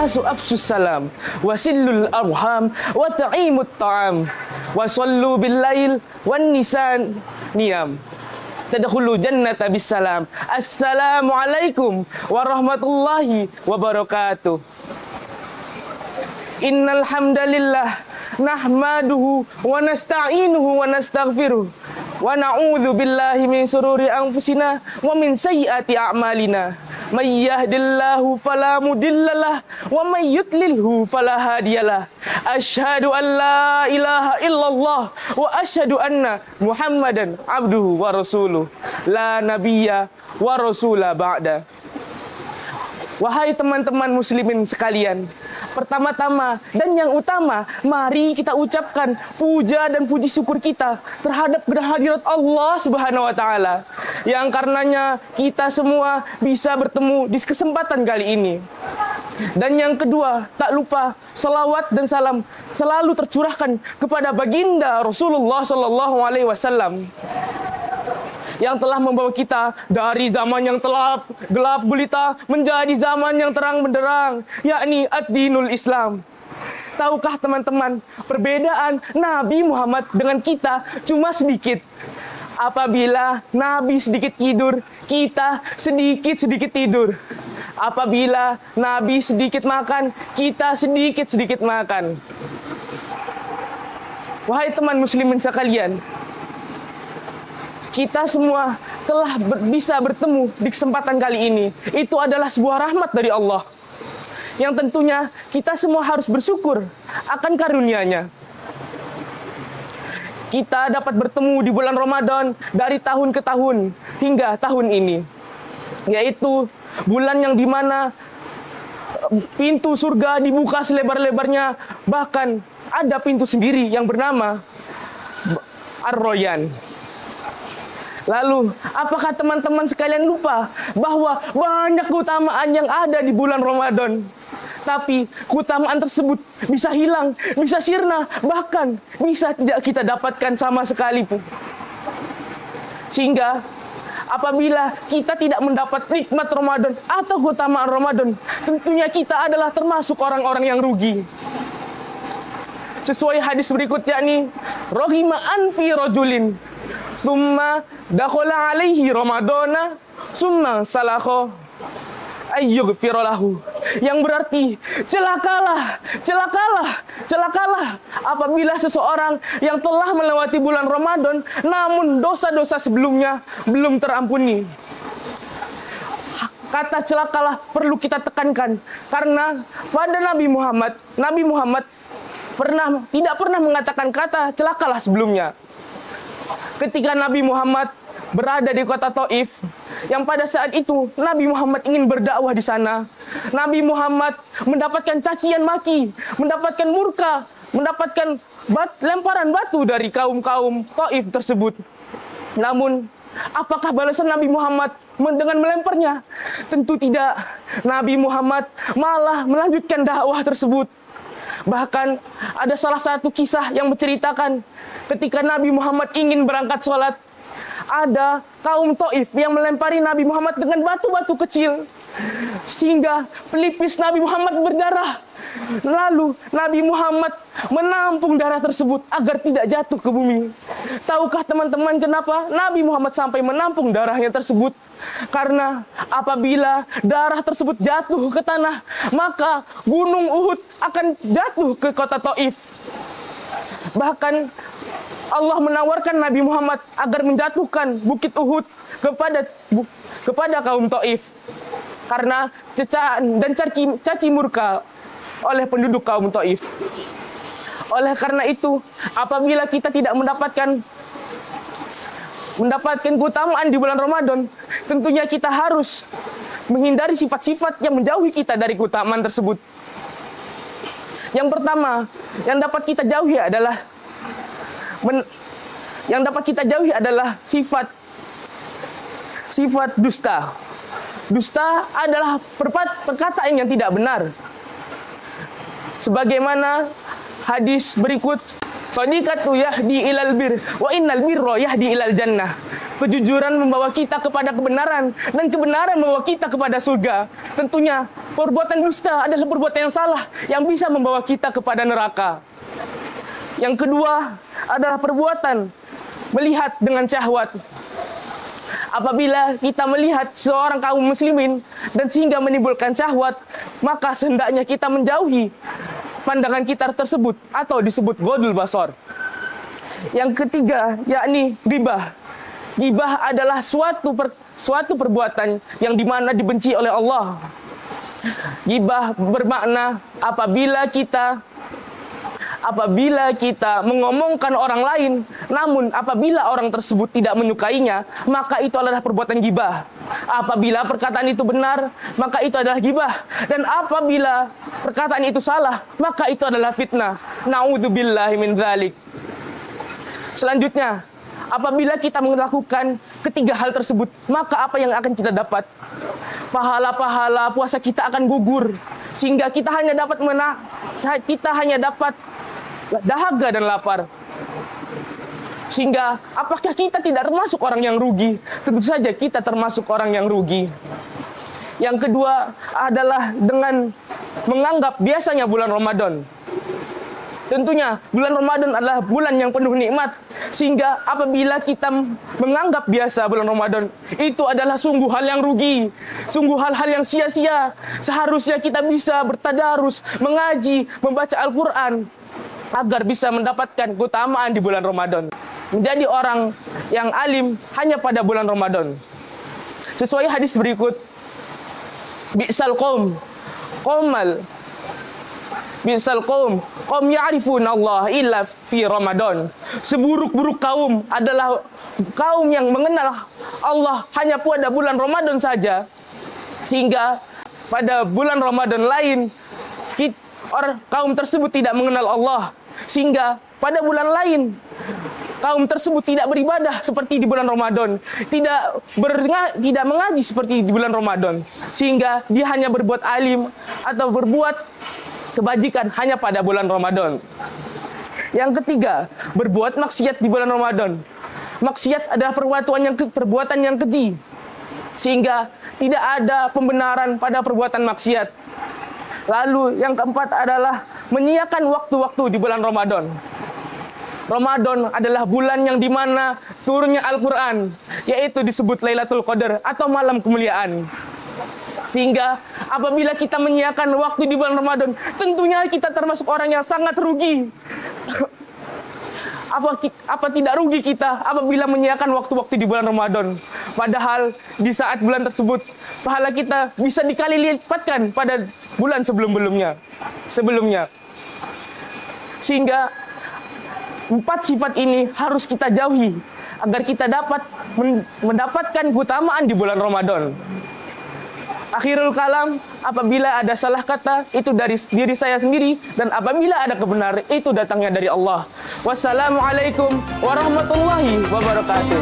nasu afsus salam wasillul arham wa ta'imut ta'am wa sallu bil lail wan nisan niyam tadkhulu jannata bisalam. Assalamualaikum warahmatullahi wabarakatuh. Innal hamdalillah nahmaduhu wa nasta'inuhu wa nastaghfiruh wa na'udzu billahi min sururi anfusina wa min sayyiati a'malina. May yahdillahu fala mudhillalah wa may yudlilhu fala hadiyalah. Asyhadu an la ilaha illallah wa asyhadu anna Muhammadan abduhu wa rasuluh. La nabiyya wa rasula ba'da. Wahai teman-teman muslimin sekalian, pertama-tama dan yang utama, mari kita ucapkan puja dan puji syukur kita terhadap kehadirat Allah Subhanahu wa taala yang karenanya kita semua bisa bertemu di kesempatan kali ini. Dan yang kedua, tak lupa salawat dan salam selalu tercurahkan kepada baginda Rasulullah sallallahu alaihi wasallam yang telah membawa kita dari zaman yang gelap gulita menjadi zaman yang terang benderang, yakni ad-dinul Islam. Tahukah teman-teman, perbedaan Nabi Muhammad dengan kita cuma sedikit. Apabila Nabi sedikit tidur, kita sedikit-sedikit tidur. Apabila Nabi sedikit makan, kita sedikit-sedikit makan. Wahai teman muslimin sekalian, kita semua telah bisa bertemu di kesempatan kali ini. Itu adalah sebuah rahmat dari Allah, yang tentunya kita semua harus bersyukur akan karunia-Nya. Kita dapat bertemu di bulan Ramadan dari tahun ke tahun hingga tahun ini, yaitu bulan yang dimana pintu surga dibuka selebar-lebarnya, bahkan ada pintu sendiri yang bernama Ar-Royan. Lalu, apakah teman-teman sekalian lupa bahwa banyak keutamaan yang ada di bulan Ramadan? Tapi keutamaan tersebut bisa hilang, bisa sirna, bahkan bisa tidak kita dapatkan sama sekali pun. Sehingga apabila kita tidak mendapat nikmat Ramadan atau keutamaan Ramadan, tentunya kita adalah termasuk orang-orang yang rugi. Sesuai hadis berikut, yakni rohima anfi rojulin summa dakhala alaihi ramadana summa salakho ayyughfiralahu, yang berarti celakalah apabila seseorang yang telah melewati bulan Ramadan namun dosa-dosa sebelumnya belum terampuni. Kata celakalah perlu kita tekankan karena pada Nabi Muhammad tidak pernah mengatakan kata celakalah sebelumnya. Ketika Nabi Muhammad berada di kota Taif, yang pada saat itu Nabi Muhammad ingin berdakwah di sana, Nabi Muhammad mendapatkan cacian maki, mendapatkan murka, mendapatkan lemparan batu dari kaum-kaum Taif tersebut. Namun, apakah balasan Nabi Muhammad dengan melemparnya? Tentu tidak. Nabi Muhammad malah melanjutkan dakwah tersebut. Bahkan ada salah satu kisah yang menceritakan ketika Nabi Muhammad ingin berangkat sholat, ada kaum Taif yang melempari Nabi Muhammad dengan batu-batu kecil sehingga pelipis Nabi Muhammad berdarah. Lalu Nabi Muhammad menampung darah tersebut agar tidak jatuh ke bumi. Tahukah teman-teman kenapa Nabi Muhammad sampai menampung darahnya tersebut? Karena apabila darah tersebut jatuh ke tanah, maka gunung Uhud akan jatuh ke kota Taif. Bahkan Allah menawarkan Nabi Muhammad agar menjatuhkan bukit Uhud kepada kaum Taif karena cecaan dan caci murka oleh penduduk kaum Taif. Oleh karena itu, apabila kita tidak mendapatkan keutamaan di bulan Ramadan, tentunya kita harus menghindari sifat-sifat yang menjauhi kita dari keutamaan tersebut. Yang pertama, yang dapat kita jauhi adalah sifat dusta. Dusta adalah perkataan yang tidak benar. Sebagaimana hadis berikut, shadiqatu yahdi ilal bir wa innal birra yahdi ilal jannah. Kejujuran membawa kita kepada kebenaran, dan kebenaran membawa kita kepada surga. Tentunya perbuatan dusta adalah perbuatan yang salah yang bisa membawa kita kepada neraka. Yang kedua adalah perbuatan melihat dengan syahwat. Apabila kita melihat seorang kaum muslimin dan sehingga menimbulkan syahwat, maka sehendaknya kita menjauhi pandangan kita tersebut atau disebut ghodul basar. Yang ketiga yakni ghibah. Ghibah adalah suatu perbuatan yang dimana dibenci oleh Allah. Ghibah bermakna apabila kita mengomongkan orang lain, namun apabila orang tersebut tidak menyukainya, maka itu adalah perbuatan ghibah. Apabila perkataan itu benar, maka itu adalah ghibah. Dan apabila perkataan itu salah, maka itu adalah fitnah. Na'udzubillahi min dzalik. Selanjutnya, apabila kita melakukan ketiga hal tersebut, maka apa yang akan kita dapat? Pahala-pahala puasa kita akan gugur, sehingga kita hanya dapat dahaga dan lapar. Sehingga apakah kita tidak termasuk orang yang rugi? Tentu saja kita termasuk orang yang rugi. Yang kedua adalah dengan menganggap biasanya bulan Ramadan. Tentunya bulan Ramadan adalah bulan yang penuh nikmat, sehingga apabila kita menganggap biasa bulan Ramadan, itu adalah sungguh hal yang rugi, sungguh hal-hal yang sia-sia. Seharusnya kita bisa bertadarus, mengaji, membaca Al-Quran, agar bisa mendapatkan keutamaan di bulan Ramadan. Menjadi orang yang alim hanya pada bulan Ramadan. Sesuai hadis berikut, bi'sal qaum ya'rifuna Allah illa fi Ramadan. Seburuk-buruk kaum adalah kaum yang mengenal Allah hanya pada bulan Ramadan saja. Sehingga pada bulan Ramadan lain kaum tersebut tidak mengenal Allah. Sehingga pada bulan lain kaum tersebut tidak beribadah seperti di bulan Ramadan, tidak mengaji seperti di bulan Ramadan, sehingga dia hanya berbuat alim atau berbuat kebajikan hanya pada bulan Ramadan. Yang ketiga, berbuat maksiat di bulan Ramadan. Maksiat adalah perbuatan yang keji, sehingga tidak ada pembenaran pada perbuatan maksiat. Lalu yang keempat adalah menyiakan waktu-waktu di bulan Ramadan. Ramadan adalah bulan yang dimana turunnya Al-Quran, yaitu disebut Lailatul Qadar atau malam kemuliaan. Sehingga apabila kita menyiakan waktu di bulan Ramadan, tentunya kita termasuk orang yang sangat rugi. Apa tidak rugi kita apabila menyiakan waktu-waktu di bulan Ramadan? Padahal di saat bulan tersebut, pahala kita bisa dikali lipatkan pada bulan sebelumnya. Sehingga 4 sifat ini harus kita jauhi agar kita dapat mendapatkan keutamaan di bulan Ramadan. Akhirul kalam, apabila ada salah kata, itu dari diri saya sendiri, dan apabila ada kebenaran, itu datangnya dari Allah. Wassalamualaikum warahmatullahi wabarakatuh.